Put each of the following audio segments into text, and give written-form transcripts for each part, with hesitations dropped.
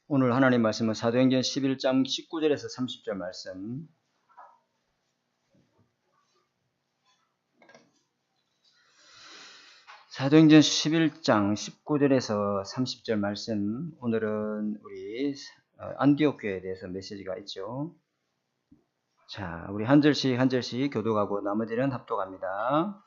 오늘 하나님 말씀은 사도행전 11장 19절에서 30절 말씀. 사도행전 11장 19절에서 30절 말씀. 오늘은 우리 안디옥 교회에 대해서 메시지가 있죠. 자, 우리 한 절씩 한 절씩 교독하고 나머지는 합독합니다.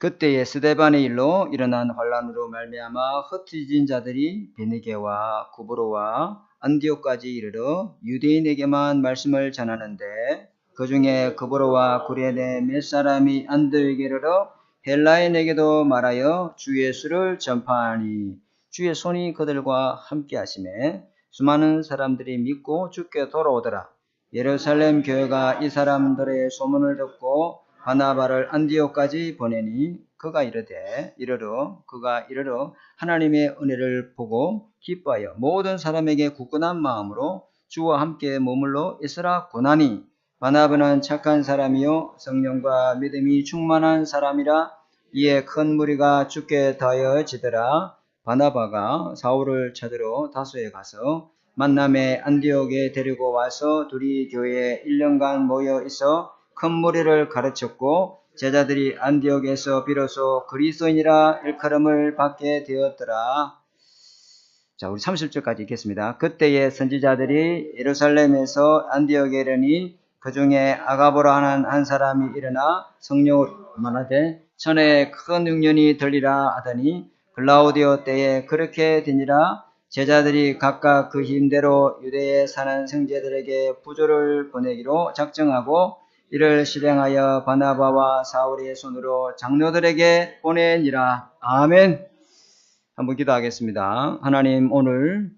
그때에 스데반의 일로 일어난 환란으로 말미암아 흩어진 자들이 베니게와 구브로와 안디옥까지 이르러 유대인에게만 말씀을 전하는데 그 중에 구브로와 구레네 몇 사람이 안디옥에 이르러 헬라인에게도 말하여 주 예수를 전파하니 주의 손이 그들과 함께 하심에 수많은 사람들이 믿고 주께 돌아오더라. 예루살렘 교회가 이 사람들의 소문을 듣고 바나바를 안디옥까지 보내니 그가 이르러 하나님의 은혜를 보고 기뻐하여 모든 사람에게 굳건한 마음으로 주와 함께 머물러 있으라 고나니 바나바는 착한 사람이요 성령과 믿음이 충만한 사람이라. 이에 큰 무리가 주께 더하여지더라. 바나바가 사울을 찾으러 다소에 가서 만남에 안디옥에 데리고 와서 둘이 교회에 1년간 모여 있어 큰 무리를 가르쳤고 제자들이 안디옥에서 비로소 그리스도인이라 일컬음을 받게 되었더라. 자, 우리 30절까지 읽겠습니다. 그때의 선지자들이 예루살렘에서 안디옥에 이르니 그 중에 아가보라 하는 한 사람이 일어나 성령으로 말하되 전에 큰 흉년이 들리라 하더니 글라우디오 때에 그렇게 되니라. 제자들이 각각 그 힘대로 유대에 사는 형제들에게 부조를 보내기로 작정하고 이를 실행하여 바나바와 사울의 손으로 장로들에게 보내니라. 아멘. 한번 기도하겠습니다. 하나님, 오늘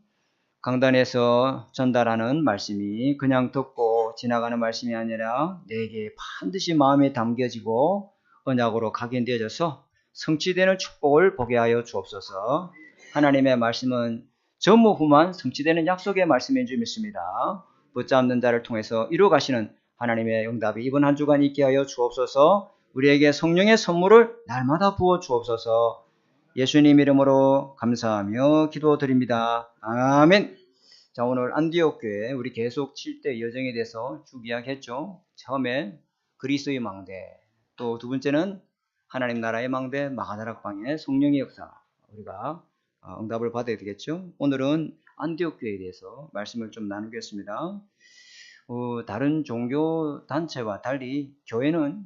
강단에서 전달하는 말씀이 그냥 듣고 지나가는 말씀이 아니라 내게 반드시 마음에 담겨지고 언약으로 각인되어져서 성취되는 축복을 보게 하여 주옵소서. 하나님의 말씀은 전무후무한 성취되는 약속의 말씀인 줄 믿습니다. 붙잡는 자를 통해서 이루어가시는 하나님의 응답이 이번 한 주간 있게 하여 주옵소서. 우리에게 성령의 선물을 날마다 부어 주옵소서. 예수님 이름으로 감사하며 기도드립니다. 아멘. 자, 오늘 안디옥 교회 우리 계속 7대 여정에 대해서 쭉 이야기했죠. 처음에 그리스도의 망대, 또 두 번째는 하나님 나라의 망대 마가다락방의 성령의 역사, 우리가 응답을 받아야 되겠죠. 오늘은 안디옥 교회에 대해서 말씀을 좀 나누겠습니다. 다른 종교 단체와 달리 교회는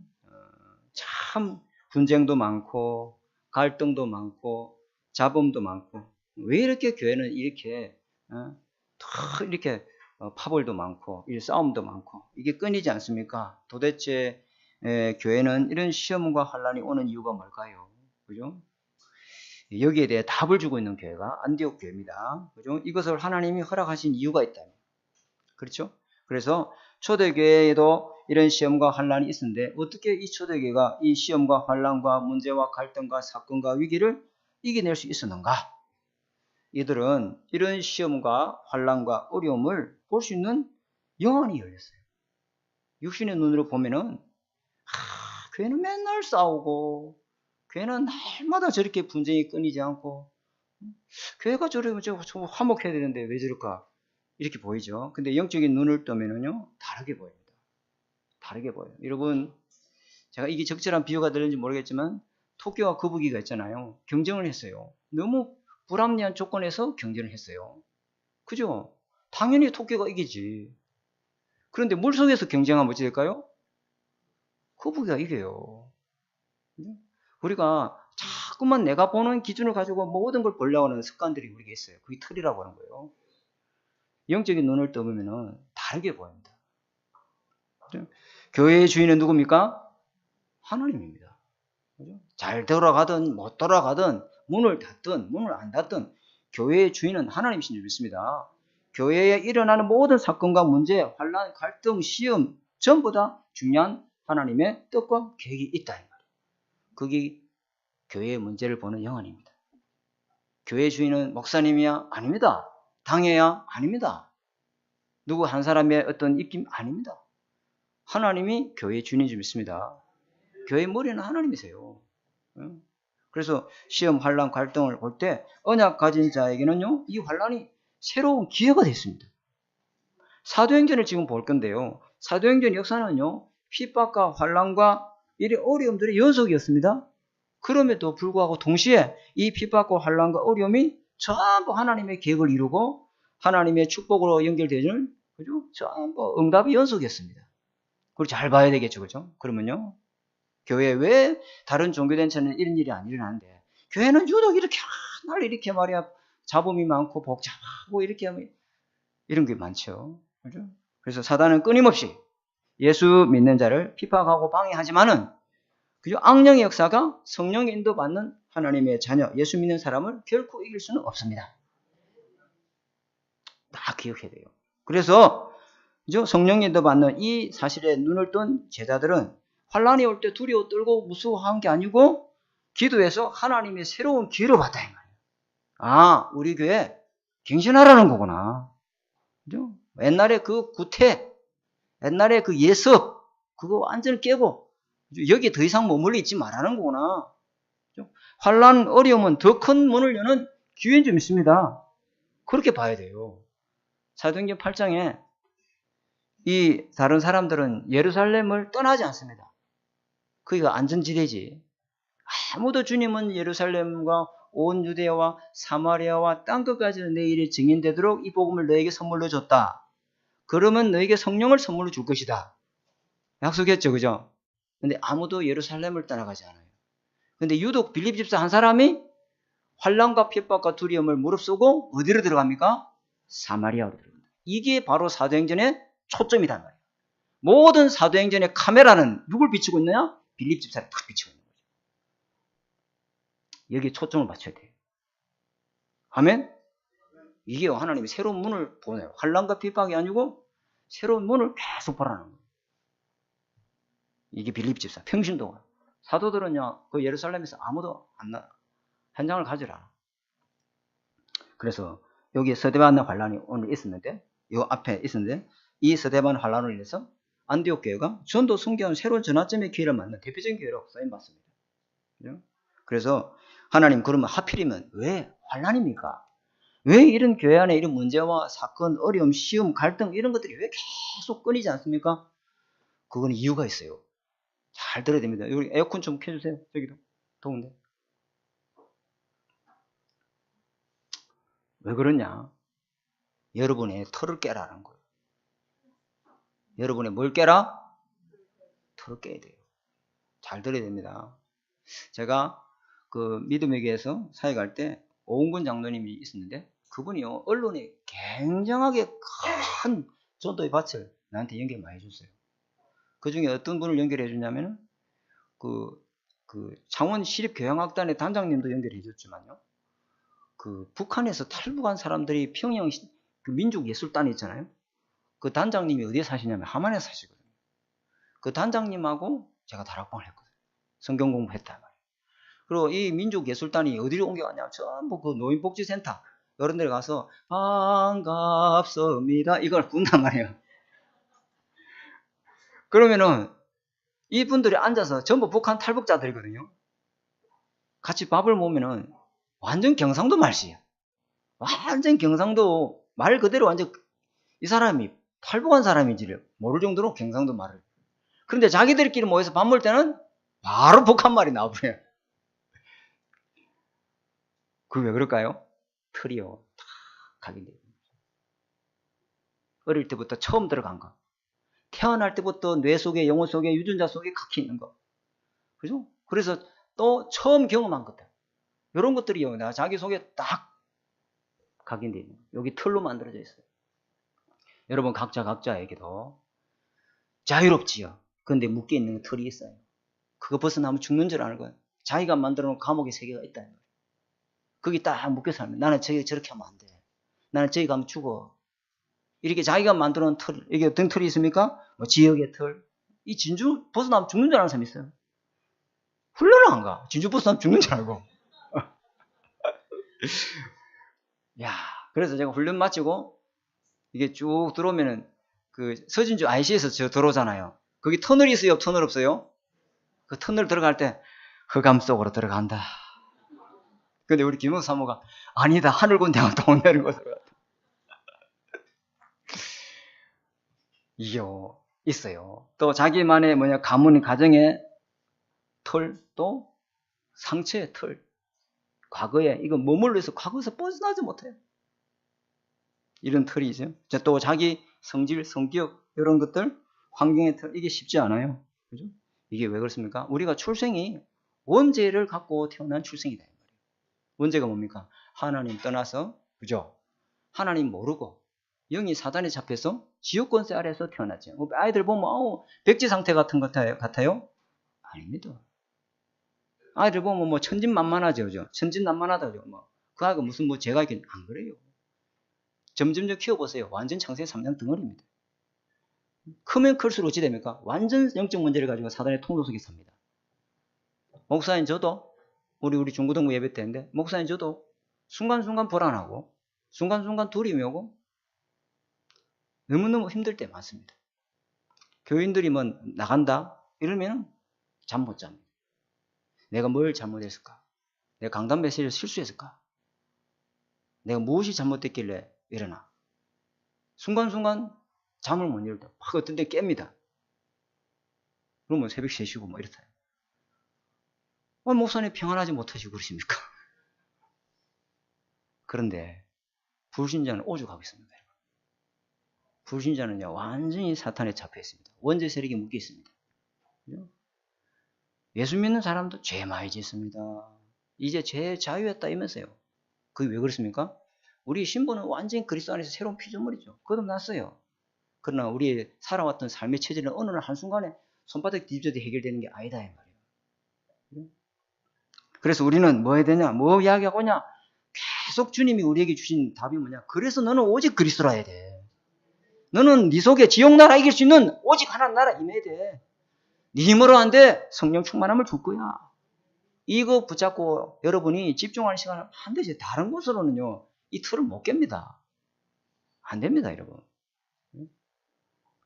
참 분쟁도 많고 갈등도 많고 잡음도 많고, 왜 이렇게 교회는 이렇게 파벌도 많고 싸움도 많고 이게 끊이지 않습니까? 도대체 교회는 이런 시험과 환란이 오는 이유가 뭘까요? 그죠? 여기에 대해 답을 주고 있는 교회가 안디옥 교회입니다. 그죠? 이것을 하나님이 허락하신 이유가 있다면, 그렇죠? 그래서 초대교회에도 이런 시험과 환란이 있었는데 어떻게 이 초대교회가 이 시험과 환란과 문제와 갈등과 사건과 위기를 이겨낼 수 있었는가? 이들은 이런 시험과 환란과 어려움을 볼 수 있는 영안이 열렸어요. 육신의 눈으로 보면은 교회는 맨날 싸우고 교회는 날마다 저렇게 분쟁이 끊이지 않고 교회가 저러면 화목해야 되는데 왜 저럴까? 이렇게 보이죠. 근데 영적인 눈을 뜨면은요, 다르게 보입니다. 다르게 보여요. 여러분, 제가 이게 적절한 비유가 되는지 모르겠지만 토끼와 거북이가 있잖아요. 경쟁을 했어요. 너무 불합리한 조건에서 경쟁을 했어요. 그죠? 당연히 토끼가 이기지. 그런데 물속에서 경쟁하면 어찌 될까요? 거북이가 이겨요. 우리가 자꾸만 내가 보는 기준을 가지고 모든 걸 보려고 하는 습관들이 우리에게 있어요. 그게 틀이라고 하는 거예요. 영적인 눈을 떠보면 다르게 보입니다. 교회의 주인은 누굽니까? 하나님입니다. 그죠? 잘 돌아가든 못 돌아가든 문을 닫든 문을 안 닫든 교회의 주인은 하나님이신 줄 믿습니다. 교회에 일어나는 모든 사건과 문제, 환란, 갈등, 시험 전부 다 중요한 하나님의 뜻과 계획이 있다. 그게 교회의 문제를 보는 영안입니다. 교회의 주인은 목사님이야? 아닙니다. 당회야? 아닙니다. 누구 한 사람의 어떤 입김? 아닙니다. 하나님이 교회의 주인인 줄 믿습니다. 교회의 머리는 하나님이세요. 그래서 시험, 환란, 갈등을 볼 때 언약 가진 자에게는요, 이 환란이 새로운 기회가 됐습니다. 사도행전을 지금 볼 건데요. 사도행전 역사는요, 핍박과 환란과 이런 어려움들의 연속이었습니다. 그럼에도 불구하고 동시에 이 핍박과 환란과 어려움이 전부 하나님의 계획을 이루고 하나님의 축복으로 연결되는, 그죠? 전부 응답의 연속이었습니다. 그걸 잘 봐야 되겠죠, 그죠? 그러면요, 교회 왜 다른 종교단체는 이런 일이 안 일어나는데 교회는 유독 이렇게 날 이렇게 말이야 잡음이 많고 복잡하고 이렇게 하면 이런 게 많죠, 그죠? 그래서 사단은 끊임없이 예수 믿는 자를 핍박하고 방해하지만은, 그죠? 악령의 역사가 성령의 인도받는 하나님의 자녀, 예수 믿는 사람을 결코 이길 수는 없습니다. 다 기억해야 돼요. 그래서, 그죠? 성령의 인도받는 이 사실에 눈을 뜬 제자들은 환란이 올 때 두려워 떨고 무서워한 게 아니고 기도해서 하나님의 새로운 기회를 받다, 이 말이에요. 아, 우리 교회 갱신하라는 거구나. 그죠? 옛날에 그 구태, 옛날에 그 예습, 그거 완전히 깨고 여기 더 이상 머물러 있지 말라는 거구나. 환란, 어려움은 더 큰 문을 여는 기회는 좀 있습니다. 그렇게 봐야 돼요. 사도행전 8장에 이 다른 사람들은 예루살렘을 떠나지 않습니다. 거기가 안전지대지. 아무도 주님은 예루살렘과 온 유대와 사마리아와 땅끝까지 내 일이 증인되도록 이 복음을 너에게 선물로 줬다. 그러면 너에게 성령을 선물로 줄 것이다. 약속했죠, 그죠? 근데 아무도 예루살렘을 떠나가지 않아요. 근데 유독 빌립 집사 한 사람이 환란과 핍박과 두려움을 무릅쓰고 어디로 들어갑니까? 사마리아로 들어갑니다. 이게 바로 사도행전의 초점이단 말이에요. 모든 사도행전의 카메라는 누굴 비추고 있느냐? 빌립 집사를 탁 비추고 있는 거죠. 여기에 초점을 맞춰야 돼요. 아멘? 이게 하나님이 새로운 문을 보내요. 환란과 핍박이 아니고 새로운 문을 계속 보라는 거예요. 이게 빌립 집사, 평신도가. 사도들은요, 그 예루살렘에서 아무도 안 나, 현장을 가지라. 그래서 여기 스데반 환란이 오늘 있었는데, 요 앞에 있었는데, 이 스데반 환란으로 인해서 안디옥 교회가 전도 성경 새로운 전환점의 기회를 맞는 대표적인 교회라고 쓰임받습니다. 그래서 하나님, 그러면 하필이면 왜 환란입니까? 왜 이런 교회 안에 이런 문제와 사건, 어려움, 시험, 갈등 이런 것들이 왜 계속 끊이지 않습니까? 그건 이유가 있어요. 잘 들어야 됩니다. 여기 에어컨 좀 켜주세요. 저기도 더운데. 왜 그러냐? 여러분의 털을 깨라는 거예요. 여러분의 뭘 깨라? 털을 깨야 돼요. 잘 들어야 됩니다. 제가 그 믿음의 교회에서 사회 갈 때 오은근 장로님이 있었는데, 그분이요, 언론에 굉장하게 큰 전도의 밭을 나한테 연결 많이 해줬어요. 그 중에 어떤 분을 연결해 주냐면은 그 창원시립교향악단의 단장님도 연결해 줬지만요, 그 북한에서 탈북한 사람들이 평양 그 민족예술단이 있잖아요. 그 단장님이 어디에 사시냐면 함안에 사시거든요. 그 단장님하고 제가 다락방을 했거든요. 성경 공부했단 말이에요. 그리고 이 민족예술단이 어디로 옮겨갔냐면 전부 그 노인복지센터 이런 데 가서 반갑습니다 이걸 부른단 말이에요. 그러면은 이분들이 앉아서 전부 북한 탈북자들이거든요. 같이 밥을 먹으면은 완전 경상도 말씨예요. 완전 경상도 말 그대로 완전 이 사람이 탈북한 사람인지를 모를 정도로 경상도 말을. 그런데 자기들끼리 모여서 밥 먹을 때는 바로 북한 말이 나와버려요. 그게 왜 그럴까요? 틀이요. 다 각인돼요. 어릴 때부터 처음 들어간 거. 태어날 때부터 뇌 속에, 영혼 속에, 유전자 속에 각혀 있는 거. 그죠? 그래서 또 처음 경험한 것들. 이런 것들이요. 나 자기 속에 딱 각인되어 있는 거예요. 여기 틀로 만들어져 있어요. 여러분 각자에게도 자유롭지요. 그런데 묶여있는 틀이 있어요. 그거 벗어나면 죽는 줄 알고 자기가 만들어 놓은 감옥의 세계가 있다는 거예요. 거기 딱 묶여 살면 나는 저렇게 하면 안 돼. 나는 저기 가면 죽어. 이렇게 자기가 만들어 놓은 틀, 이게 어떤 틀이 있습니까? 뭐 지역의 틀. 이 진주 벗어나면 죽는 줄 아는 사람이 있어요. 훈련을 안 가. 진주 벗어나면 죽는 줄 알고. 야, 그래서 제가 훈련 마치고 이게 쭉 들어오면은 그 서진주 IC에서 저 들어오잖아요. 거기 터널이 있어요? 터널 없어요? 그 터널 들어갈 때 흑암 속으로 들어간다. 근데 우리 김호 사모가 아니다, 하늘 군대만 돈 내는 것으로 같아. 이요, 있어요. 또 자기만의 가문, 가정의 틀, 또 상처의 틀. 과거에, 이거 머물러 있어 과거에서 벗어나지 못해요. 이런 틀이죠. 또 자기 성질, 성격, 이런 것들, 환경의 틀, 이게 쉽지 않아요. 그죠? 이게 왜 그렇습니까? 우리가 출생이 원죄를 갖고 태어난 출생이다. 원죄가 뭡니까? 하나님 떠나서, 그죠? 하나님 모르고, 영이 사단에 잡혀서 지옥권세 아래에서 태어났죠. 아이들 보면, 백지 상태 같은 것 같아요? 아닙니다. 아이들 보면 천진만만하죠. 그죠? 천진난만하다죠. 그 아이가 무슨 죄가 있긴 안 그래요. 점점 키워보세요. 완전 창세기 3장 덩어리입니다. 크면 클수록 어찌 됩니까? 완전 영적 문제를 가지고 사단의 통로 속에 삽니다. 목사님 저도 우리 중고등부 예배 때인데 목사님 저도 순간순간 불안하고 순간순간 두려움이 오고 너무너무 힘들 때 많습니다. 교인들이 나간다 이러면 잠 못 잡니다. 내가 뭘 잘못했을까? 내가 강단 메시지를 실수했을까? 내가 무엇이 잘못됐길래 일어나? 순간순간 잠을 못 이룰 때 막 어떤 데 깹니다. 그러면 새벽 3시고 이렇다. 목사님 평안하지 못하시고 그러십니까? 그런데 불신자는 오죽하고 있습니다. 불신자는요 완전히 사탄에 잡혀 있습니다. 원죄 세력이 묶여 있습니다. 예수 믿는 사람도 죄 많이 짓습니다. 이제 죄 자유했다 이면서요. 그게 왜 그렇습니까? 우리 신부는 완전히 그리스도 안에서 새로운 피조물이죠. 거듭났어요. 그러나 우리의 살아왔던 삶의 체질은 어느 날 한순간에 손바닥 뒤집어도 해결되는 게 아니다 이 말이에요. 그래서 우리는 뭐 해야 되냐? 뭐 이야기하고냐? 계속 주님이 우리에게 주신 답이 뭐냐? 그래서 너는 오직 그리스도라 해야 돼. 너는 네 속에 지옥나라 이길 수 있는 오직 하나님 나라 임해야 돼. 네 힘으로 안 돼. 성령 충만함을 줄 거야. 이거 붙잡고 여러분이 집중하는 시간을 반드시 다른 곳으로는요. 이 틀을 못 깹니다. 안 됩니다, 여러분.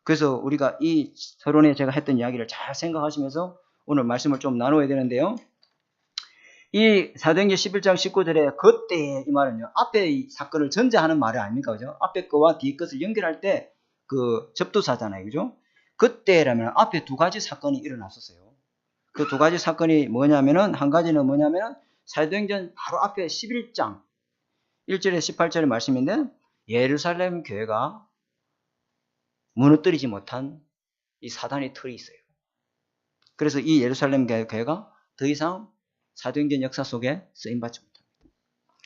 그래서 우리가 이 서론에 제가 했던 이야기를 잘 생각하시면서 오늘 말씀을 좀 나눠야 되는데요. 이 사도행전 11장 19절에 그때 이 말은요. 앞에 이 사건을 전제하는 말이 아닙니까? 그죠? 앞에 거와 뒤에 것을 연결할 때 그 접두사잖아요. 그죠? 그때라면 앞에 두 가지 사건이 일어났었어요. 그 두 가지 사건이 뭐냐면은 한 가지는 뭐냐면은 사도행전 바로 앞에 11장 1절에 18절의 말씀인데 예루살렘 교회가 무너뜨리지 못한 이 사단의 틀이 있어요. 그래서 이 예루살렘 교회가 더 이상 사도행전 역사 속에 쓰임받지 못합니다.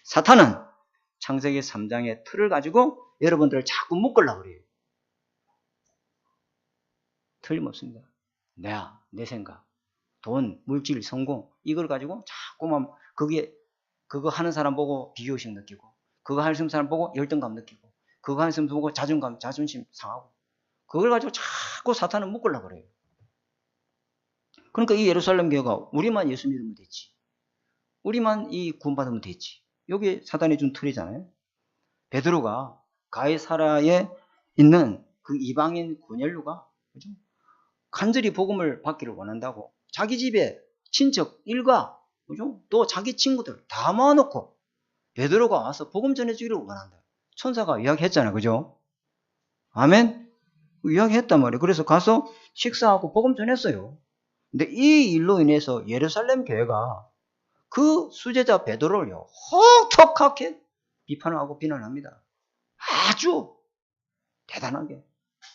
사탄은 창세기 3장의 틀을 가지고 여러분들을 자꾸 묶으려고 그래요. 틀림없습니다. 내 생각, 돈, 물질, 성공 이걸 가지고 자꾸만 그거 하는 사람 보고 비교의식 느끼고 그거 하는 사람 보고 열등감 느끼고 그거 하는 사람 보고 자존심 상하고 그걸 가지고 자꾸 사탄은 묶으려고 그래요. 그러니까 이 예루살렘 교회가 우리만 예수 믿으면 됐지. 우리만 이 구원받으면 됐지. 여기 사단이 준 틀이잖아요. 베드로가 가이사라에 있는 그 이방인 고넬료가 그죠? 간절히 복음을 받기를 원한다고 자기 집에 친척 일가 그죠? 또 자기 친구들 다 모아놓고 베드로가 와서 복음 전해주기를 원한다. 천사가 이야기했잖아요. 그죠? 아멘? 이야기했단 말이에요. 그래서 가서 식사하고 복음 전했어요. 근데 이 일로 인해서 예루살렘 교회가 그 수제자 베드로를요 혹독하게 비판하고 비난합니다. 아주 대단하게.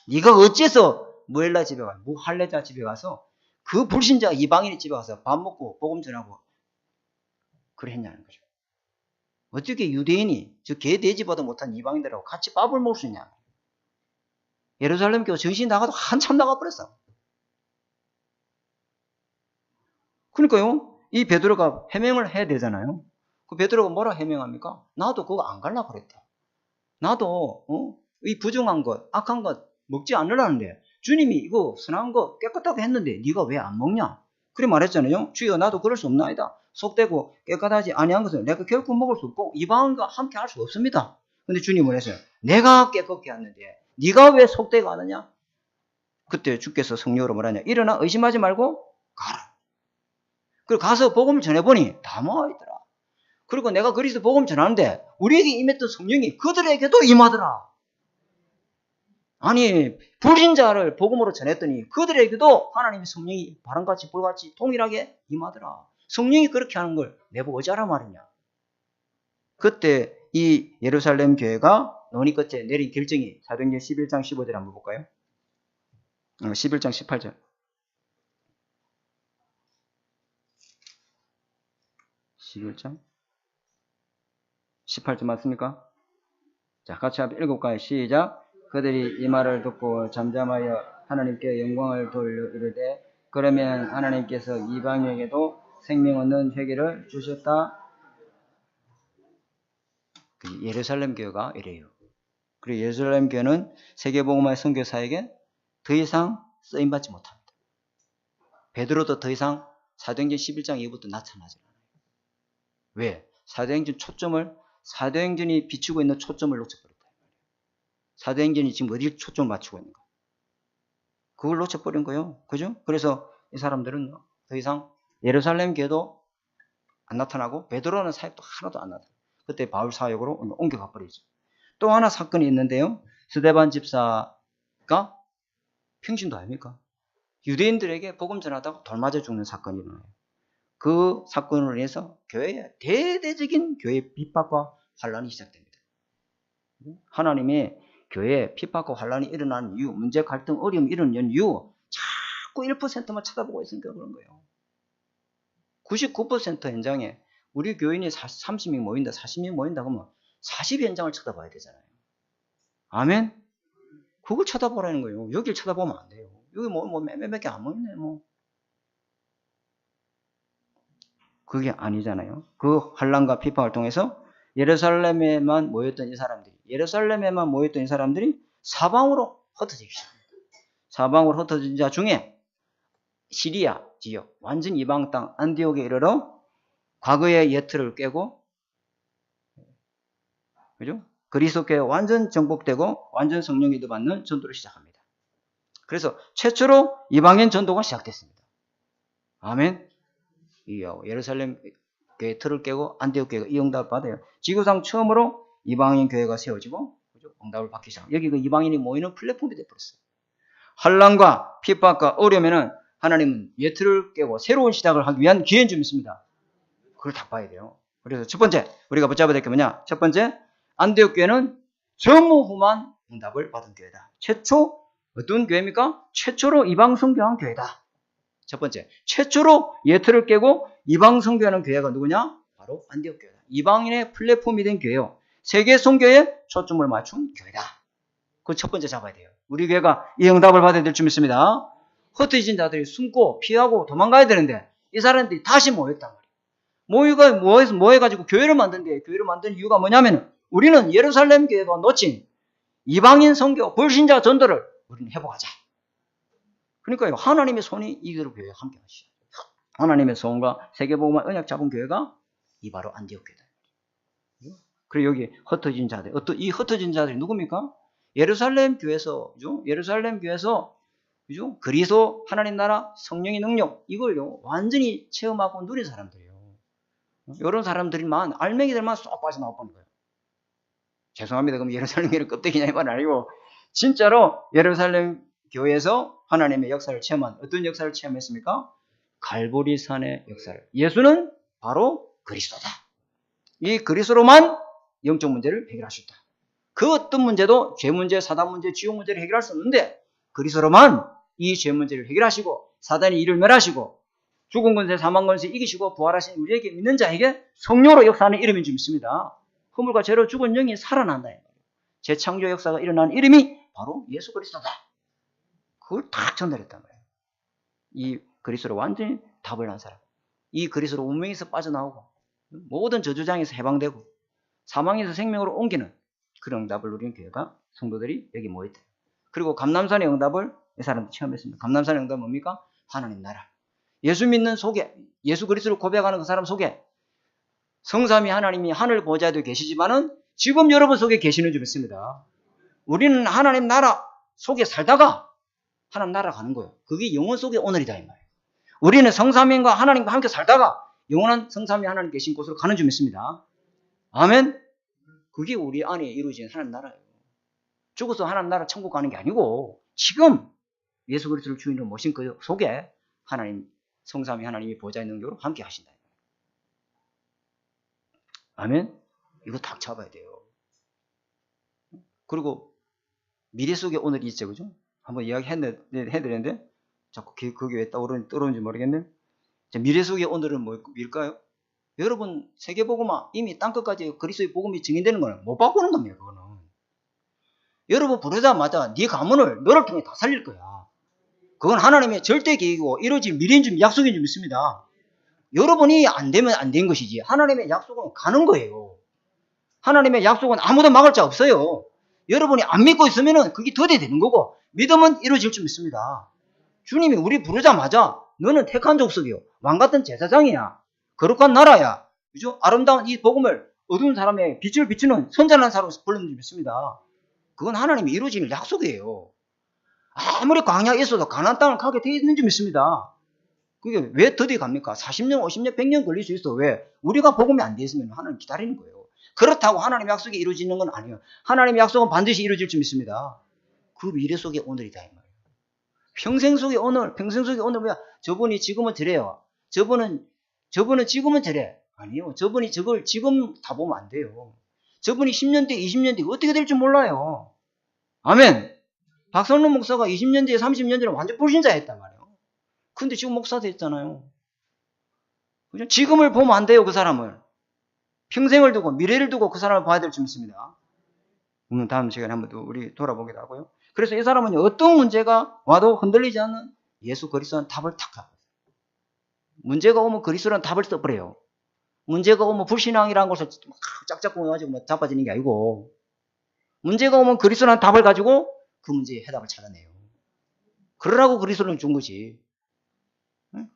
네가 어째서 무헬라 집에 가서 무할레자 집에 가서 그 불신자 이방인의 집에 가서 밥 먹고 복음 전하고 그래 했냐는 거죠. 어떻게 유대인이 저 개돼지보다 못한 이방인들하고 같이 밥을 먹을 수 있냐. 예루살렘 교회 정신 나가도 한참 나가버렸어. 그러니까요 이 베드로가 해명을 해야 되잖아요. 그 베드로가 뭐라 해명합니까? 나도 그거 안 갈라 그랬다. 나도 이 부정한 것 악한 것 먹지 않으라는데 주님이 이거 선한 거 깨끗하게 했는데 네가 왜 안 먹냐? 그래 말했잖아요. 주여 나도 그럴 수 없나이다. 속되고 깨끗하지 아니한 것은 내가 결코 먹을 수 없고 이방인과 함께 할 수 없습니다. 근데 주님은 했어요. 내가 깨끗게 했는데 네가 왜 속되고 하느냐? 그때 주께서 성령으로 뭐라냐? 일어나 의심하지 말고 가라. 그리고 가서 복음을 전해보니 다 모아있더라. 그리고 내가 그리스도 복음 전하는데 우리에게 임했던 성령이 그들에게도 임하더라. 아니 불신자를 복음으로 전했더니 그들에게도 하나님의 성령이 바람같이 불같이 동일하게 임하더라. 성령이 그렇게 하는 걸 내보고 어쩌라 말이냐. 그때 이 예루살렘 교회가 논의 끝에 내린 결정이 사도행전 11장 15절 한번 볼까요? 11장 18절. 11장 18절 맞습니까? 자, 같이 한번 읽어볼까요? 시작. 그들이 이 말을 듣고 잠잠하여 하나님께 영광을 돌려 이르되 그러면 하나님께서 이방인에게도 생명 얻는 회개를 주셨다. 예루살렘 교회가 이래요. 그리고 예루살렘 교회는 세계복음화의 선교사에게 더 이상 쓰임받지 못합니다. 베드로도 더 이상 사도행전 11장 이후부터 나타나지 않아요. 왜? 사도행전이 비추고 있는 초점을 놓쳐버렸다. 사도행전이 지금 어디에 초점을 맞추고 있는가? 그걸 놓쳐버린 거예요. 그죠? 그래서 이 사람들은 더 이상 예루살렘 교회도 안 나타나고 베드로는 사역도 하나도 안 나타나요. 그때 바울 사역으로 옮겨가 버리죠. 또 하나 사건이 있는데요. 스데반 집사가 평신도 아닙니까? 유대인들에게 복음 전하다가 돌 맞아 죽는 사건이 일어나요. 그 사건으로 인해서 교회에 대대적인 교회 핍박과 환란이 시작됩니다. 하나님의 교회에 핍박과 환란이 일어나는 이유, 문제, 갈등, 어려움 일어나는 이유 자꾸 1%만 쳐다보고 있으니까 그런 거예요. 99% 현장에 우리 교인이 30명 모인다, 40명 모인다 그러면 40 현장을 쳐다봐야 되잖아요. 아멘? 그걸 쳐다보라는 거예요. 여길 쳐다보면 안 돼요. 여기 몇 개 안 모이네, 그게 아니잖아요. 그 환란과 핍박을 통해서 예루살렘에만 모였던 이 사람들이 사방으로 흩어지기 시작합니다. 사방으로 흩어진 자 중에 시리아 지역, 완전 이방 땅 안디옥에 이르러 과거의 예틀을 깨고, 그죠? 그리스도교회 완전 정복되고 완전 성령 기도 받는 전도를 시작합니다. 그래서 최초로 이방인 전도가 시작됐습니다. 아멘. 예루살렘 교회 틀을 깨고 안디옥 교회가 이 응답을 받아요. 지구상 처음으로 이방인 교회가 세워지고, 그죠? 응답을 받기 시작. 여기 그 이방인이 모이는 플랫폼이 되어버렸어요. 환란과 핍박과 어려움에는 하나님은 예틀을 깨고 새로운 시작을 하기 위한 기회인 줄 믿습니다. 그걸 다 봐야 돼요. 그래서 첫 번째 우리가 붙잡아야 될 게 뭐냐? 첫 번째, 안디옥 교회는 전무후무한 응답을 받은 교회다. 최초 어떤 교회입니까? 최초로 이방 선교한 교회다. 첫 번째, 최초로 예틀을 깨고 이방 선교하는 교회가 누구냐? 바로 안디옥 교회다. 이방인의 플랫폼이 된 교회요. 세계 선교에 초점을 맞춘 교회다. 그 첫 번째 잡아야 돼요. 우리 교회가 이 응답을 받아야 될 줄 믿습니다. 흩어진 자들이 숨고 피하고 도망가야 되는데 이 사람들이 다시 모였단 말이에요. 모여가지고 교회를 만든대. 교회를 만든 이유가 뭐냐면 우리는 예루살렘 교회가 놓친 이방인 선교, 불신자 전도를 우리는 회복하자. 그러니까요, 하나님의 손이 이대로 교회에 함께 하시죠. 하나님의 손과 세계복음화 언약 잡은 교회가 이 바로 안디옥 교회다. 그리고 여기 흩어진 자들, 이 흩어진 자들이 누굽니까? 예루살렘 교회에서, 그죠? 예루살렘 교회에서, 그죠? 그리스도 하나님 나라 성령의 능력 이걸요 완전히 체험하고 누린 사람들이에요. 이런 사람들만 알맹이들만 쏙 빠져나왔던 거예요. 죄송합니다. 그럼 예루살렘 교회를 껍데기냐 이 말은 아니고 진짜로 예루살렘 교회에서 하나님의 역사를 체험한 어떤 역사를 체험했습니까? 갈보리산의 역사를. 예수는 바로 그리스도다. 이 그리스도로만 영적 문제를 해결할 수 있다. 그 어떤 문제도 죄 문제, 사단 문제, 지옥 문제를 해결할 수 없는데 그리스도로만 이 죄 문제를 해결하시고 사단의 일을 멸하시고 죽은 권세, 사망 권세 이기시고 부활하신 우리에게 믿는 자에게 성령으로 역사하는 이름인 줄 믿습니다. 허물과 죄로 죽은 영이 살아난다. 재창조 역사가 일어나는 이름이 바로 예수 그리스도다. 그걸 다 전달했단 말이에요. 이 그리스도로 완전히 답을 한 사람. 이 그리스도로 운명에서 빠져나오고 모든 저주장에서 해방되고 사망에서 생명으로 옮기는 그런 응답을 누린 교회가 성도들이 여기 모였다. 그리고 감람산의 응답을 이 사람들이 체험했습니다. 감람산의 응답은 뭡니까? 하나님 나라. 예수 믿는 속에, 예수 그리스도를 고백하는 그 사람 속에 성삼위 하나님이 하늘 보좌에도 계시지만은 지금 여러분 속에 계시는 줄 믿습니다. 우리는 하나님 나라 속에 살다가 하나님 나라 가는 거예요. 그게 영혼 속의 오늘이다 이 말이에요. 우리는 성삼위인과 하나님과 함께 살다가 영원한 성삼위 하나님 계신 곳으로 가는 줄 믿습니다. 아멘. 그게 우리 안에 이루어지는 하나님 나라예요. 죽어서 하나님 나라 천국 가는 게 아니고 지금 예수 그리스도를 주인으로 모신 그 속에 하나님 성삼위 하나님이 보좌의 능력으로 함께 하신다. 아멘. 이거 딱 잡아야 돼요. 그리고 미래 속에 오늘이 있죠, 그죠? 한번 이야기해드렸는데 자꾸 거기 왜 떠오르는지 모르겠네. 미래 속에 오늘은 뭘까요? 여러분 세계복음화 이미 땅끝까지 그리스도의 복음이 증인되는 거는 못 바꾸는 겁니다. 그거는 여러분 부르자마자 네 가문을 너를 통해 다 살릴 거야. 그건 하나님의 절대 계획이고 이루어질 미래인 줄 약속인 줄 믿습니다. 여러분이 안 되면 안 된 것이지 하나님의 약속은 가는 거예요. 하나님의 약속은 아무도 막을 자 없어요. 여러분이 안 믿고 있으면 그게 더디되는 거고 믿으면 이루어질 줄 믿습니다. 주님이 우리 부르자마자 너는 택한 족속이요 왕같은 제사장이야 거룩한 나라야 그죠? 아름다운 이 복음을 어두운 사람의 빛을 비추는 선전한 사람으로 불렀는지 믿습니다. 그건 하나님이 이루어질 약속이에요. 아무리 광야에 있어도 가나안 땅을 가게 되어 있는지 믿습니다. 그게 왜 더디 갑니까? 40년, 50년, 100년 걸릴 수 있어. 왜? 우리가 복음이 안 돼 있으면 하나님 기다리는 거예요. 그렇다고 하나님의 약속이 이루어지는 건 아니에요. 하나님의 약속은 반드시 이루어질 줄 믿습니다. 그 미래 속에 오늘이다 이 말이에요. 평생 속에 오늘 뭐야? 저분이 지금은 저래요. 저분은 지금은 저래. 아니요. 저분이 저걸 지금 다 보면 안 돼요. 저분이 10년 뒤, 20년 뒤 어떻게 될지 몰라요. 아멘. 박성론 목사가 20년 뒤에 30년 뒤에 완전 불신자였단 말이에요. 근데 지금 목사 됐잖아요. 그죠? 지금을 보면 안 돼요, 그 사람을. 평생을 두고, 미래를 두고 그 사람을 봐야 될 줄 믿습니다. 다음 시간에 한번 더 우리 돌아보기도 하고요. 그래서 이 사람은 어떤 문제가 와도 흔들리지 않는 예수 그리스도는 답을 탁 하고. 문제가 오면 그리스도는 답을 써버려요. 문제가 오면 불신앙이라는 것을 짝짝꿍 해가지고 자빠지는 게 아니고, 문제가 오면 그리스도는 답을 가지고 그 문제의 해답을 찾아내요. 그러라고 그리스도는 준 거지.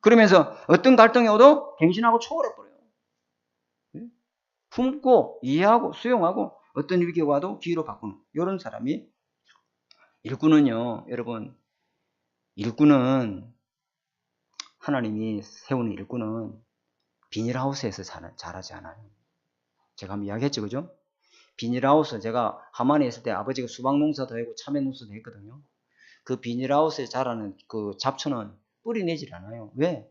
그러면서 어떤 갈등이 오도 갱신하고 초월해버려요. 품고 이해하고 수용하고 어떤 위기가 와도 기회로 바꾸는 이런 사람이 일꾼은요. 여러분 일꾼은 하나님이 세우는 일꾼은 비닐하우스에서 자라지 않아요. 제가 한번 이야기했죠. 그죠? 비닐하우스 제가 하만에 있을 때 아버지가 수박농사도 하고 참외농사도 했거든요. 그 비닐하우스에 자라는 그 잡초는 뿌리 내질 않아요. 왜?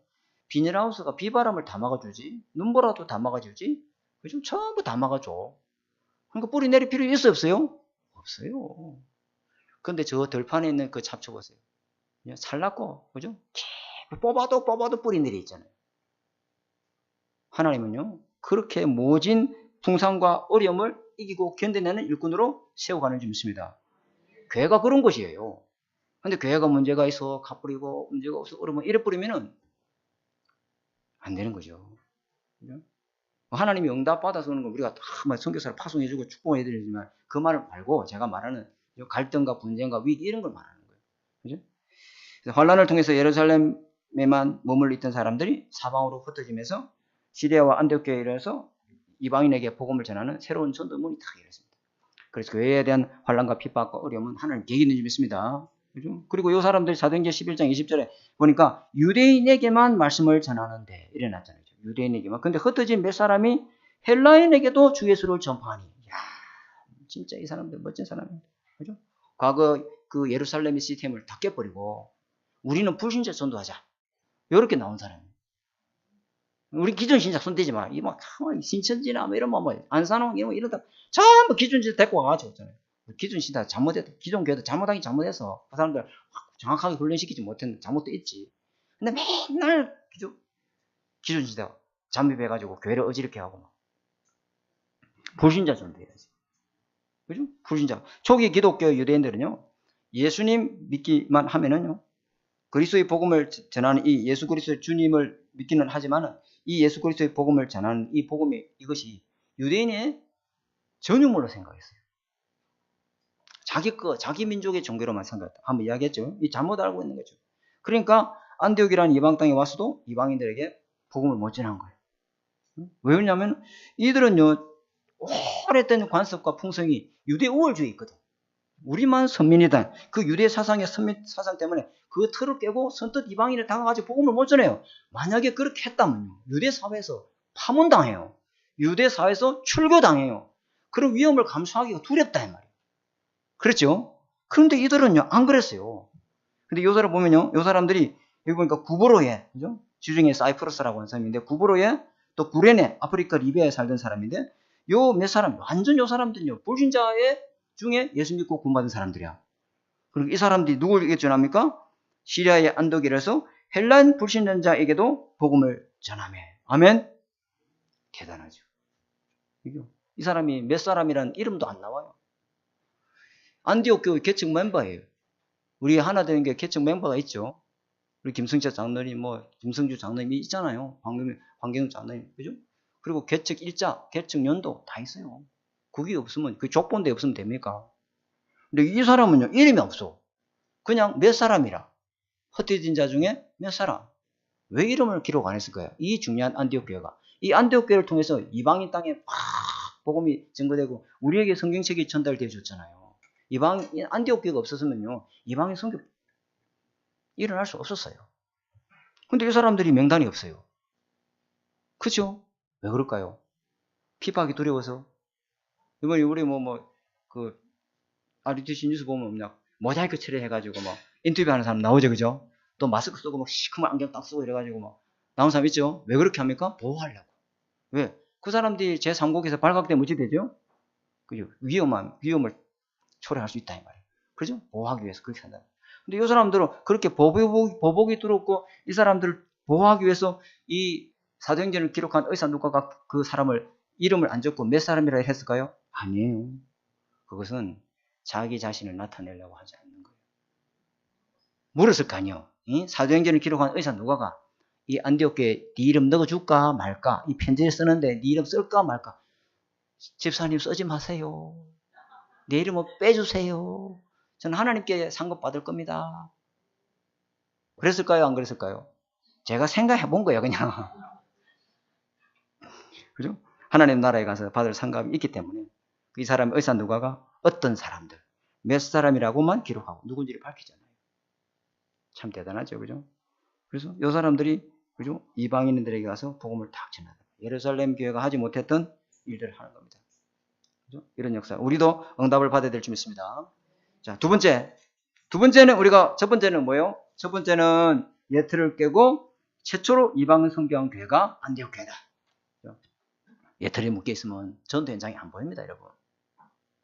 비닐하우스가 비바람을 다 막아주지 눈보라도 다 막아주지 그죠? 전부 다 막아줘. 그러니까 뿌리 내릴 필요 있어요 없어요? 없어요. 근데 저 들판에 있는 그 잡초 보세요. 그냥 살랐고 그죠? 뽑아도 뿌리 내리 있잖아요. 하나님은요 그렇게 모진 풍상과 어려움을 이기고 견뎌내는 일꾼으로 세워가는 줄 믿습니다. 교회가 그런 것이에요. 근데 교회가 문제가 있어 가뿌리고 문제가 없어 그러면 이래 뿌리면은 안 되는 거죠. 그죠? 하나님이 응답 받아서 그런 걸 우리가 다 선교사를 파송해주고 축복해드리지만 그 말을 말고 제가 말하는 갈등과 분쟁과 위기 이런 걸 말하는 거예요. 그죠? 그래서 환란을 통해서 예루살렘에만 머물러 있던 사람들이 사방으로 흩어지면서 시리아와 안디옥교회에 이르러서 이방인에게 복음을 전하는 새로운 전도문이 다 열렸습니다. 그래서 교회에 대한 환란과 핍박과 어려움은 하나님 계획이 있는 줄 믿습니다. 그죠? 그리고 이 사람들이 사도행전 11장 20절에 보니까 유대인에게만 말씀을 전하는데 일어났잖아요. 유대인에게만. 근데 흩어진 몇 사람이 헬라인에게도 주 예수를 전파하니. 야, 진짜 이 사람들 멋진 사람입니다. 그죠? 과거 그 예루살렘의 시스템을 다 깨버리고 우리는 불신자 전도하자. 이렇게 나온 사람이에요. 우리 기존 신자 손대지 마. 이 막 신천지나 뭐 이런 뭐 안산홍 이러다 전부 기존 신자 데리고 와가지고 있잖아요. 기존 신자 잘못했다. 기존 교회도 잘못해서 그 사람들 정확하게 훈련시키지 못했는데 잘못도 있지. 근데 맨날 기존 신자 잠입해가지고 교회를 어지럽게 하고 막 불신자 전도해야지. 그죠? 불신자. 초기 기독교 유대인들은요. 예수님 믿기만 하면은요. 그리스도의 복음을 전하는 이 예수 그리스도의 주님을 믿기는 하지만은 이 예수 그리스도의 복음을 전하는 이 복음이 이것이 유대인의 전유물로 생각했어요. 자기 민족의 종교로만 생각했다. 한번 이야기했죠. 이 잘못 알고 있는 거죠. 그러니까 안디옥이라는 이방 땅에 와서도 이방인들에게 복음을 못 전한 거예요. 왜 그러냐면 이들은요 오래된 관습과 풍성이 유대 우월주의 있거든. 우리만 선민이다. 그 유대 사상의 선민 사상 때문에 그 틀을 깨고 선뜻 이방인을 다가가지고 복음을 못 전해요. 만약에 그렇게 했다면요. 유대 사회에서 파문당해요. 유대 사회에서 출교당해요. 그런 위험을 감수하기가 두렵다 이 말이에요. 그렇죠? 그런데 이들은요 안 그랬어요. 근데 요 사람 보면요, 요 사람들이 여기 보니까 구브로에, 그죠? 지중해 사이프러스라고 하는 사람인데 구브로에 또 구레네, 아프리카 리비아에 살던 사람인데 요 몇 사람, 완전 요 사람들은요 불신자의 중에 예수 믿고 구원받은 사람들이야. 그리고 이 사람들이 누구에게 전합니까? 시리아의 안독일에서 헬란 불신자에게도 복음을 전하며. 아멘. 대단하죠. 이 사람이 몇 사람이란 이름도 안 나와요. 안디옥 교회 개척 멤버예요. 우리 하나 되는 게 개척 멤버가 있죠. 우리 김승철 장로님, 김승주 장로님이 있잖아요. 황경영 장로님, 그죠? 그리고 개척 일자, 개척 연도 다 있어요. 그게 없으면, 그 족본대 없으면 됩니까? 근데 이 사람은요, 이름이 없어. 그냥 몇 사람이라. 흩어진 자 중에 몇 사람. 왜 이름을 기록 안 했을까요? 이 중요한 안디옥 교회가. 이 안디옥 교회를 통해서 이방인 땅에 팍 복음이 증거되고 우리에게 성경책이 전달되어 줬잖아요. 안디옥 교회가 없었으면요, 이방인 선교 일어날 수 없었어요. 근데 이 사람들이 명단이 없어요. 그죠? 왜 그럴까요? 핍박이 두려워서. 이번에 우리 RTC 뉴스 보면 모자이크 처리해가지고 인터뷰하는 사람 나오죠, 그죠? 또 마스크 쓰고 시커먼 안경 딱 쓰고 이래가지고 나온 사람 있죠? 왜 그렇게 합니까? 보호하려고. 왜? 그 사람들이 제3국에서 발각되면 어찌 되죠? 그죠? 위험을 초래할 수 있다 이 말이에요. 그죠? 보호하기 위해서 그렇게 한다. 근데 이 사람들은 그렇게 보복이 들었고 이 사람들을 보호하기 위해서 이 사도행전을 기록한 의사 누가가 그 사람을 이름을 안 적고 몇 사람이라 했을까요? 아니에요. 그것은 자기 자신을 나타내려고 하지 않는 거예요. 물었을 거 아니에요. 사도행전을 기록한 의사 누가가 이 안디옥교에 네 이름 넣어줄까 말까? 이 편지를 쓰는데 네 이름 쓸까 말까? 집사님 쓰지 마세요. 내 이름을 빼주세요. 저는 하나님께 상급 받을 겁니다. 그랬을까요? 안 그랬을까요? 제가 생각해 본 거예요, 그냥. 그죠? 하나님 나라에 가서 받을 상급이 있기 때문에 이 사람 의사 누가가 어떤 사람들, 몇 사람이라고만 기록하고 누군지를 밝히잖아요. 참 대단하죠, 그죠? 그래서 이 사람들이 그죠? 이방인들에게 가서 복음을 탁 전하다. 예루살렘 교회가 하지 못했던 일들을 하는 겁니다. 그죠? 이런 역사. 우리도 응답을 받아야 될 줄 믿습니다. 자, 두 번째는 첫 번째는 뭐예요? 첫 번째는 예틀을 깨고 최초로 이방인 선교한 교회가 안디옥 교회다. 예틀이 묶여 있으면 전도 현장이 안 보입니다, 여러분.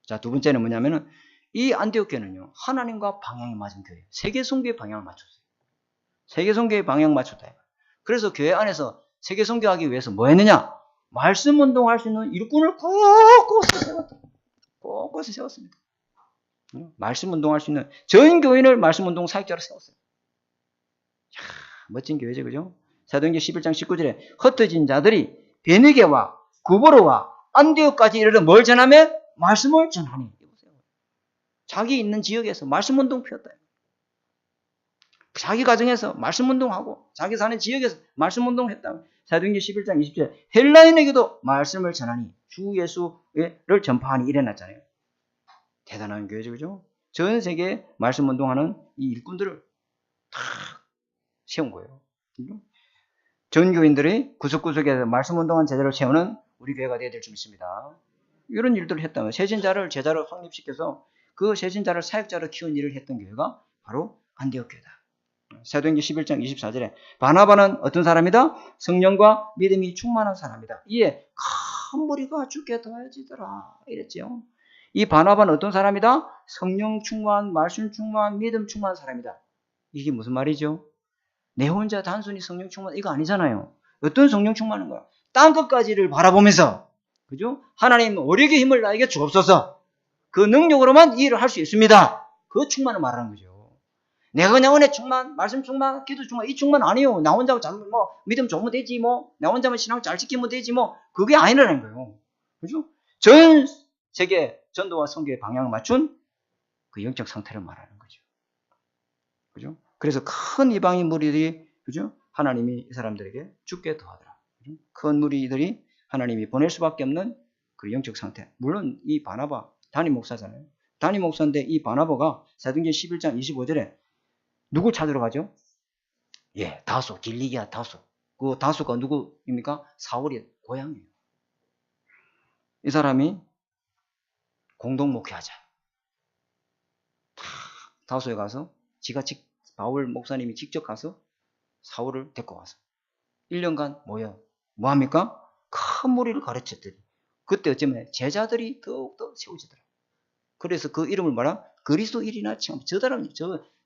자, 두 번째는 뭐냐면은 이 안디옥 교회는요, 하나님과 방향이 맞은 교회. 세계 선교의 방향을 맞췄어요. 세계 선교의 방향 맞췄다. 그래서 교회 안에서 세계 선교하기 위해서 뭐 했느냐? 말씀 운동할 수 있는 일꾼을 꼿꼿이 세웠다. 꼿꼿이 세웠습니다. 말씀 운동할 수 있는 전 교인을 말씀 운동 사역자로 세웠어요. 이야, 멋진 교회죠, 그죠? 사도행전 11장 19절에 흩어진 자들이 베니게와 구브로와 안디옥까지 이르러 뭘 전하며? 말씀을 전하니. 자기 있는 지역에서 말씀 운동 피웠다. 자기 가정에서 말씀 운동하고 자기 사는 지역에서 말씀 운동했다. 사도행전 11장 20절 헬라인에게도 말씀을 전하니 주 예수를 전파하니 일어났잖아요. 대단한 교회죠, 그죠? 전 세계에 말씀 운동하는 이 일꾼들을 다 세운 거예요. 전 교인들이 구석구석에서 말씀 운동한 제자를 세우는 우리 교회가 되어야 될 줄 믿습니다. 이런 일들을 했다면 세진자를 제자로 확립시켜서 그 세진자를 사역자로 키운 일을 했던 교회가 바로 안디옥 교회다. 사도행전 11장 24절에 바나바는 어떤 사람이다? 성령과 믿음이 충만한 사람이다. 이에 큰 무리가 주께 더해지더라 이랬죠. 이 바나바는 어떤 사람이다? 성령 충만, 말씀 충만, 믿음 충만한 사람이다. 이게 무슨 말이죠? 내 혼자 단순히 성령 충만 이거 아니잖아요. 어떤 성령 충만한 거야? 땅끝까지를 바라보면서 그죠? 하나님 오력의 힘을 나에게 주옵소서. 그 능력으로만 이 일을 할 수 있습니다. 그 충만을 말하는 거죠. 내가 그냥 은혜 충만, 말씀 충만, 기도 충만 이 충만 아니에요. 나 혼자 믿음 좋으면 되지 나 혼자만 신앙 잘 지키면 되지 그게 아니라는 거예요. 그죠? 전 세계 전도와 선교의 방향을 맞춘 그 영적 상태를 말하는 거죠. 그죠? 그래서 큰 이방인 무리들이 그죠? 하나님이 이 사람들에게 죽게 더하더라. 그죠? 큰 무리들이 하나님이 보낼 수밖에 없는 그 영적 상태. 물론 이 바나바 담임 목사잖아요. 담임 목사인데 이 바나바가 사도행전 11장 25절에 누굴 찾으러 가죠? 예, 다소, 길리기아 다소. 그 다소가 누구입니까? 사울의 고향이에요. 이 사람이 공동 목회하자. 다소에 가서 바울 목사님이 직접 가서 사울을 데리고 와서 1년간 뭐 합니까? 큰 무리를 가르쳤더니 그때 어쩌면 제자들이 더욱더 세워지더라. 그래서 그 이름을 뭐라? 그리스도인이나 칭함.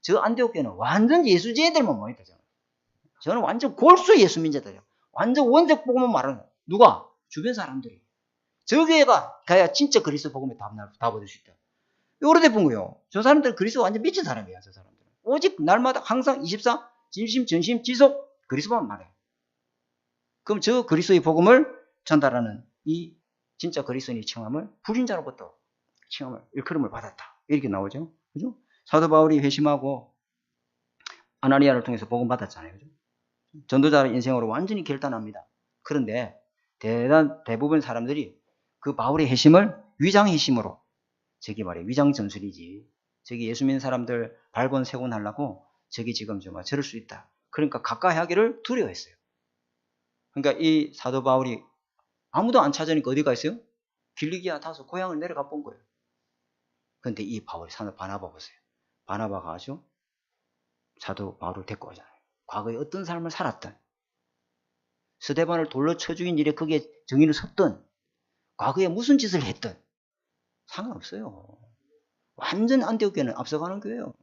저 안디옥교는 완전 예수쟁이들만 모였다. 저는 완전 골수 예수민자들이에요. 완전 원적 복음만 말하는 누가? 주변 사람들이. 저 교회가 가야 진짜 그리스도 복음에 답 얻을 수 있다. 오래된 거예요. 저 사람들은 그리스도 완전 미친 사람이야. 저 사람들은. 오직 날마다 항상 24 진심 전심 지속 그리스도만 말해. 그럼 저 그리스도의 복음을 전달하는 이 진짜 그리스도인의 칭함을 불신자로부터 칭함을 일컬음을 받았다. 이렇게 나오죠. 그죠? 사도 바울이 회심하고 아나니아를 통해서 복음 받았잖아요. 그죠? 전도자의 인생으로 완전히 결단합니다. 그런데 대부분 사람들이 그 바울의 회심을 위장 회심으로 저기 말이에요. 위장 전술이지. 저기 예수 믿는 사람들 발본 세곤하려고 저기 지금 좀 저럴 수 있다. 그러니까 가까이 하기를 두려워했어요. 그러니까 이 사도 바울이 아무도 안 찾으니까 어디가 있어요? 길리기아 다소 고향을 내려가 본 거예요. 그런데 이 사도 바나바 보세요. 바나바가 아주 사도 바울을 데리고 오잖아요. 과거에 어떤 삶을 살았던 스데반을 돌로 쳐 죽인 일에 거기에 정의를 섰던 과거에 무슨 짓을 했던 상관없어요. 완전 안디옥교회는 앞서가는 교회예요.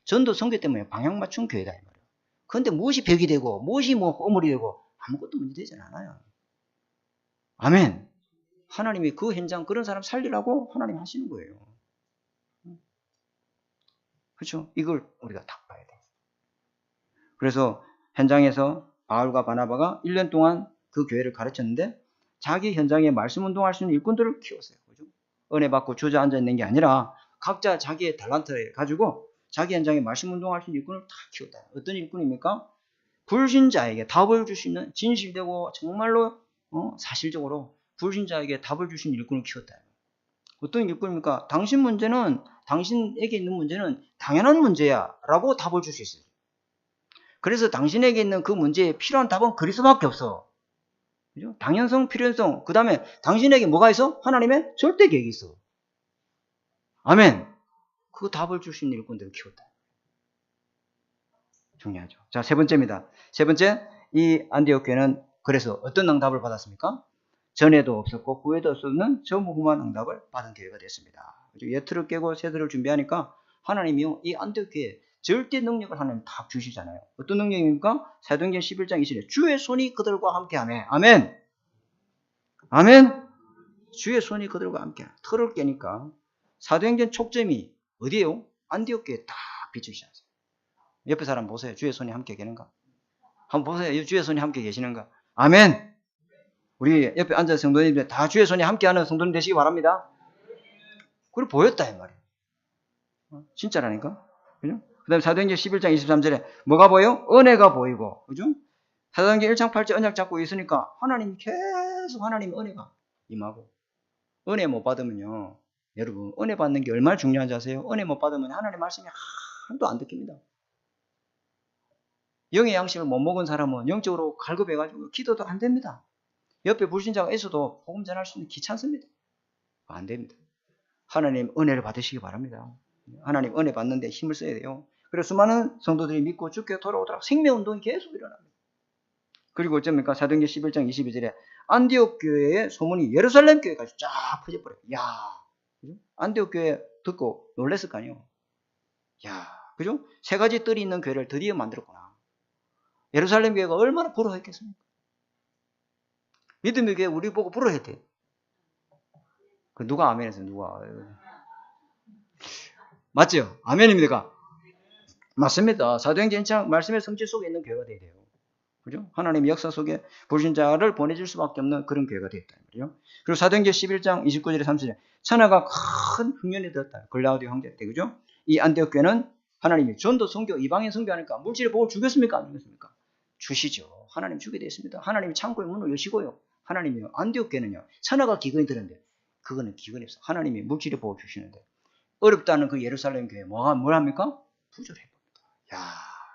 전도 선교 때문에 방향 맞춘 교회다 이 말이에요. 그런데 무엇이 벽이 되고 무엇이 허물이 되고 아무것도 문제되지 않아요. 아멘. 하나님이 그 현장 그런 사람 살리라고 하나님 하시는 거예요. 그렇죠? 이걸 우리가 딱 봐야 돼. 그래서 현장에서 바울과 바나바가 1년 동안 그 교회를 가르쳤는데 자기 현장에 말씀 운동할 수 있는 일꾼들을 키웠어요. 그죠? 은혜 받고 주저앉아 있는 게 아니라 각자 자기의 탤런트를 가지고 자기 현장에 말씀 운동할 수 있는 일꾼을 다 키웠다. 어떤 일꾼입니까? 불신자에게 답을 줄 수 있는 진실되고 정말로 사실적으로 불신자에게 답을 줄 수 있는 일꾼을 키웠다. 어떤 일꾼입니까? 당신에게 있는 문제는 당연한 문제야 라고 답을 줄 수 있어요. 그래서 당신에게 있는 그 문제에 필요한 답은 그리스도밖에 없어. 그죠? 당연성, 필연성. 그 다음에 당신에게 뭐가 있어? 하나님의 절대 계획이 있어. 아멘. 그 답을 줄 수 있는 일꾼들을 키웠다. 중요하죠. 자, 세 번째입니다. 세 번째, 이 안디옥 교회는 그래서 어떤 응답을 받았습니까? 전에도 없었고 후에도 없었는 전무후무한 응답을 받은 교회가 됐습니다. 예틀을 깨고 세들을 준비하니까 하나님이요, 이 안디옥 교회에 절대 능력을 하나님 딱 주시잖아요. 어떤 능력입니까? 사도행전 11장 20절 주의 손이 그들과 함께하네. 아멘. 아멘. 주의 손이 그들과 함께하네. 틀을 깨니까 사도행전 촉점이 어디에요? 안디옥 교회에 딱 비추시잖아요. 옆에 사람 보세요. 주의 손이 함께 계는가? 한번 보세요. 주의 손이 함께 계시는가? 아멘. 우리 옆에 앉아서 성도님들 다 주의 손이 함께하는 성도님 되시기 바랍니다. 그걸 보였다 이 말이에요. 진짜라니까. 그죠? 그 다음에 사도행전 11장 23절에 뭐가 보여? 은혜가 보이고. 그죠? 사도행전 1장 8절 언약 잡고 있으니까 하나님이 계속 하나님 은혜가 임하고. 은혜 못 받으면요. 여러분 은혜 받는 게 얼마나 중요한지 아세요? 은혜 못 받으면 하나님 말씀이 하나도 안 듣깁니다. 영의 양식을 못 먹은 사람은 영적으로 갈급해가지고 기도도 안 됩니다. 옆에 불신자가 있어도 복음 전할 수 있는 귀찮습니다. 안 됩니다. 하나님 은혜를 받으시기 바랍니다. 하나님 은혜 받는데 힘을 써야 돼요. 그래서 수많은 성도들이 믿고 죽게 돌아오도록 생명운동이 계속 일어납니다. 그리고 어쩝니까? 사도행전 11장 22절에 안디옥 교회의 소문이 예루살렘 교회까지 쫙 퍼져버려요. 야, 그죠? 안디옥 교회 듣고 놀랬을 거 아니에요. 야, 그죠? 세 가지 뜰이 있는 교회를 드디어 만들었구나. 예루살렘 교회가 얼마나 부러워했겠습니까? 믿음의 교회 우리 보고 부러워했대. 그 누가 아멘해서 누가 맞죠? 아멘입니까? 맞습니다. 사도행전 1장 말씀의 성취 속에 있는 교회가 돼야 돼요. 그죠? 하나님 역사 속에 불신자를 보내줄 수밖에 없는 그런 교회가 되었다. 그죠? 그리고 사도행전 11장 29절에 30절에 천하가 큰 흉년이 되었다. 글라우디오 황제 때. 그죠? 이 안디옥 교회는 하나님이 전도 선교, 이방인 선교하니까 물질의 복을 주겠습니까? 안 주겠습니까? 주시죠. 하나님 주게 되었습니다. 하나님이 창고의 문을 여시고요. 하나님이요. 안디옥 교회는요. 천하가 기근이 들었는데 그거는 기근이 없어. 하나님이 물질의 복을 주시는데 어렵다는 그 예루살렘 교회 뭘 합니까? 부조리해 봅니다. 야,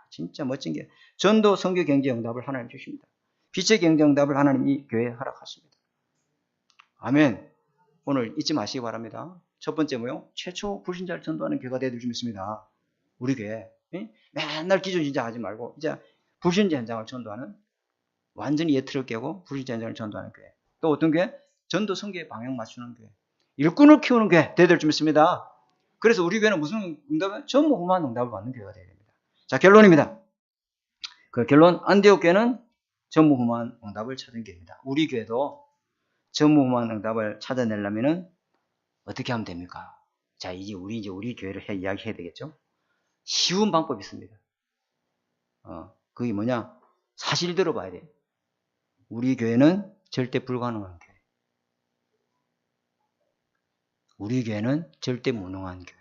진짜 멋진 게 전도 선교 경제 응답을 하나님 주십니다. 빛의 경제 응답을 하나님 이 교회에 허락하십니다. 아멘. 오늘 잊지 마시기 바랍니다. 첫 번째 뭐요? 최초 불신자를 전도하는 교회가 되어줄 수 있습니다. 우리 교회. 맨날 기존신자 하지 말고 이제 불신자 현장을 전도하는, 완전히 예틀을 깨고 불신자 현장을 전도하는 교회. 또 어떤 교회? 전도 선교에 방향 맞추는 교회. 일꾼을 키우는 교회 되어줄 수 있습니다. 그래서 우리 교회는 무슨 응답을? 전무후무한 응답을 받는 교회가 되어야 됩니다. 자, 결론입니다. 그 결론, 안디옥 교회는 전무후무한 응답을 찾은 교회입니다. 우리 교회도 전무후무한 응답을 찾아내려면은 어떻게 하면 됩니까? 자, 이제 우리 교회를 이야기해야 되겠죠? 쉬운 방법이 있습니다. 그게 뭐냐? 사실대로 봐야 돼. 우리 교회는 절대 불가능한 교회. 우리 교회는 절대 무능한 교회.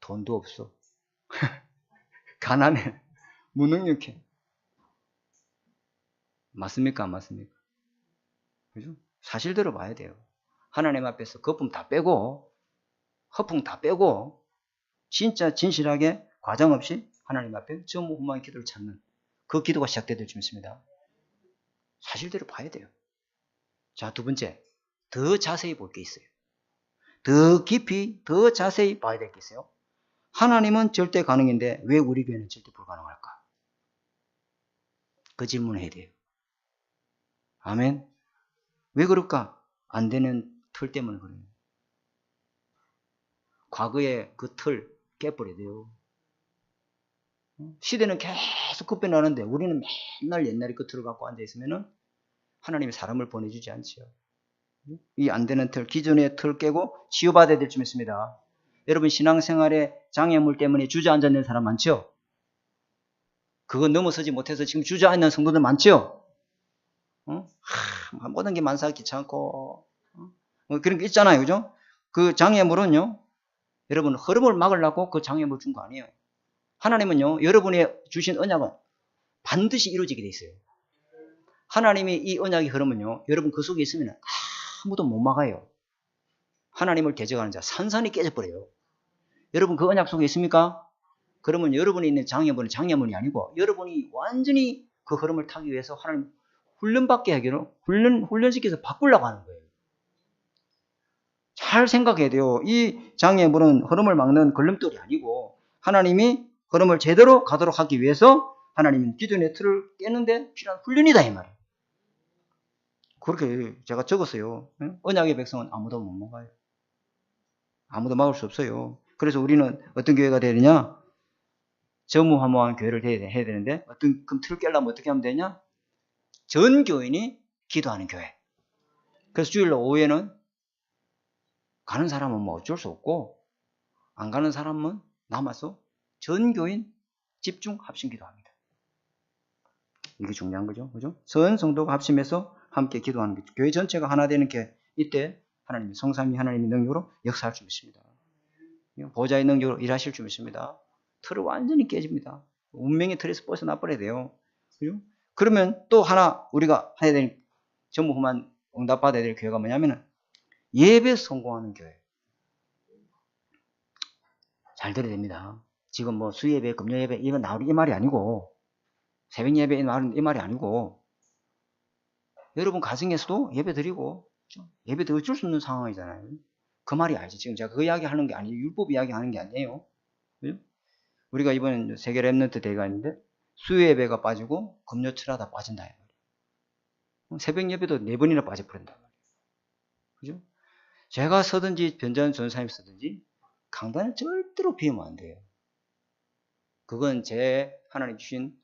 돈도 없어. 가난해. 무능력해. 맞습니까? 안 맞습니까? 그죠? 사실대로 봐야 돼요. 하나님 앞에서 거품 다 빼고, 허풍 다 빼고, 진짜 진실하게 과장 없이 하나님 앞에 전무후무한 기도를 찾는 그 기도가 시작되어질 수 있습니다. 사실대로 봐야 돼요. 자, 두 번째, 더 자세히 볼 게 있어요. 더 깊이, 더 자세히 봐야 될 게 있어요. 하나님은 절대 가능인데 왜 우리 교회는 절대 불가능할까? 그 질문을 해야 돼요. 아멘. 왜 그럴까? 안 되는 틀 때문에 그래요. 과거에 그 틀 깨버려야 돼요. 시대는 계속 급변하는데 우리는 맨날 옛날의 그 틀을 갖고 앉아있으면 하나님이 사람을 보내주지 않지요. 이 안 되는 틀, 기존의 틀 깨고 치유받아야 될 줄 믿습니다. 여러분, 신앙생활에 장애물 때문에 주저앉는 사람 많죠? 그거 넘어서지 못해서 지금 주저앉는 성도들 많죠? 모든 게 만사가 귀찮고 그런 게 있잖아요. 그죠? 그 장애물은요, 여러분, 흐름을 막으려고 그 장애물 준 거 아니에요. 하나님은요, 여러분이 주신 언약은 반드시 이루어지게 돼 있어요. 하나님이 이 언약의 흐름은요, 여러분 그 속에 있으면 아무도 못 막아요. 하나님을 대적하는 자 산산이 깨져버려요. 여러분 그 언약 속에 있습니까? 그러면 여러분이 있는 장애물은 장애물이 아니고 여러분이 완전히 그 흐름을 타기 위해서 하나님 훈련받게 하기로 훈련시켜서 바꾸려고 하는 거예요. 잘 생각해야 돼요. 이 장애물은 흐름을 막는 걸림돌이 아니고 하나님이 흐름을 제대로 가도록 하기 위해서 하나님은 기존의 틀을 깨는데 필요한 훈련이다 이 말이에요. 그렇게 제가 적었어요. 언약의 백성은 아무도 못 막아요. 아무도 막을 수 없어요. 그래서 우리는 어떤 교회가 되야 되냐? 전무후무한 교회를 해야 되는데 그럼 틀을 깨려면 어떻게 하면 되냐? 전 교인이 기도하는 교회. 그래서 주일날 오후에는 가는 사람은 뭐 어쩔 수 없고 안 가는 사람은 남아서 전 교인 집중 합심 기도합니다. 이게 중요한 거죠. 그죠? 전 성도가 합심해서 함께 기도하는 거죠. 교회 전체가 하나 되는 게 이때 하나님이 성삼위 하나님의 능력으로 역사할 줄 믿습니다. 보좌의 능력으로 일하실 줄 믿습니다. 틀을 완전히 깨집니다. 운명의 틀에서 벗어나 버려야 돼요. 그죠? 그러면 또 하나 우리가 해야 될 전무후무한 응답받아야 될 교회가 뭐냐면은 예배 성공하는 교회. 잘 들어야 됩니다. 지금 뭐 수예배, 금요예배 이건 나오는 이 말이 아니고 새벽 예배 이 말이 아니고 여러분 가정에서도 예배 드리고 예배 드릴 수 없는 상황이잖아요. 그 말이 아니지. 지금 제가 그 이야기 하는 게 아니에요. 율법 이야기 하는 게 아니에요. 그죠? 우리가 이번에 세계 랩런트 대회가 있는데 수요예배가 빠지고 금요철하다 빠진다. 새벽 예배도 4번이나 빠져버린다. 그죠? 제가 서든지 변자현 전사님 서든지 강단을 절대로 비우면 안 돼요. 그건 제 하나님 주신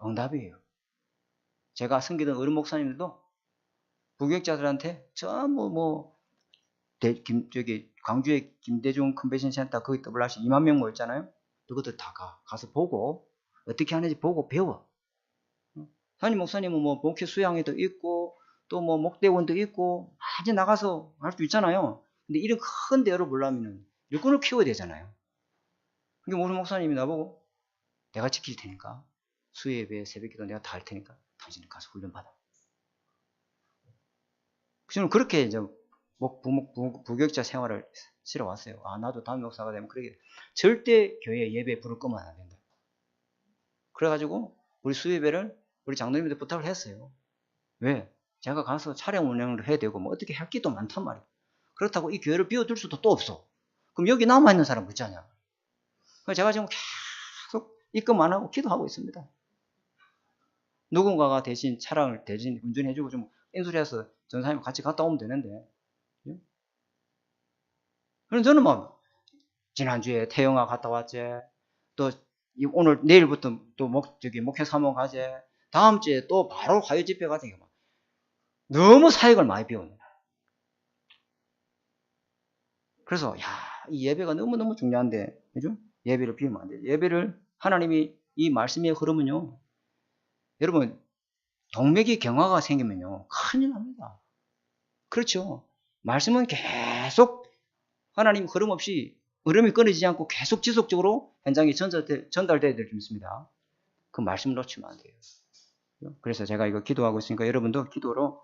응답이에요. 제가 섬기던 어른 목사님들도 부격자들한테 전부 광주에 김대중 컨벤션 센터 거기 WRC 2만 명 모였잖아요. 그것들 다 가서 보고 어떻게 하는지 보고 배워. 담임 목사님은 뭐 목회 수양회도 있고 또 뭐 목대원도 있고 아주 나가서 할 수 있잖아요. 근데 이런 큰 대회를 보려면 일꾼을 키워야 되잖아요. 그러니까 우리 목사님이 나보고 내가 지킬 테니까 수예배 새벽기도 내가 다 할 테니까 당신은 가서 훈련 받아. 저는 그렇게 이제 부교육자 생활을 치러왔어요. 나도 담임 목사가 되면 그러게 절대 교회 예배 불을 끄면 안 된다. 그래가지고 우리 수예배를 우리 장로님한테 부탁을 했어요. 왜? 제가 가서 차량 운행을 해야 되고 뭐 어떻게 할 게 또 많단 말이에요. 그렇다고 이 교회를 비워둘 수도 또 없어. 그럼 여기 남아있는 사람 어쩌냐. 그래서 제가 지금 계속 입금 안 하고 기도하고 있습니다. 누군가가 대신 차량을 대신 운전해주고 좀 인수해서 전사님 같이 갔다 오면 되는데. 그럼 저는 막 지난주에 태영아 갔다 왔지. 또 오늘 내일부터 또 목회 사모 가지. 다음 주에 또 바로 화요 집회 가지. 너무 사역을 많이 배웠네. 그래서 이 예배가 너무너무 중요한데, 그죠? 예배를 비우면 안 돼요. 예배를 하나님이 이 말씀의 흐름은요. 여러분 동맥이 경화가 생기면요 큰일 납니다. 그렇죠? 말씀은 계속 하나님 흐름 없이 흐름이 끊어지지 않고 계속 지속적으로 현장에 전달돼야 될 줄 믿습니다. 그 말씀 놓치면 안 돼요. 그래서 제가 이거 기도하고 있으니까 여러분도 기도로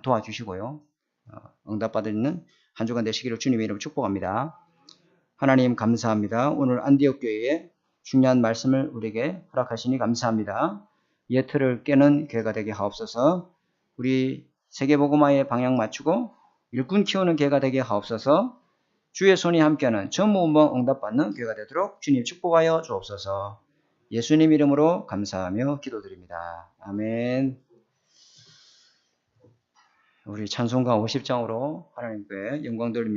도와주시고요. 응답받는 한 주간 되시기를 주님의 이름으로 축복합니다. 하나님 감사합니다. 오늘 안디옥 교회에 중요한 말씀을 우리에게 허락하시니 감사합니다. 이 틀을 깨는 교회가 되게 하옵소서. 우리 세계복음화의 방향 맞추고 일꾼 키우는 교회가 되게 하옵소서. 주의 손이 함께하는 전무후무 응답받는 교회가 되도록 주님 축복하여 주옵소서. 예수님 이름으로 감사하며 기도드립니다. 아멘. 우리 찬송가 50장으로 하나님께 영광 돌립니다.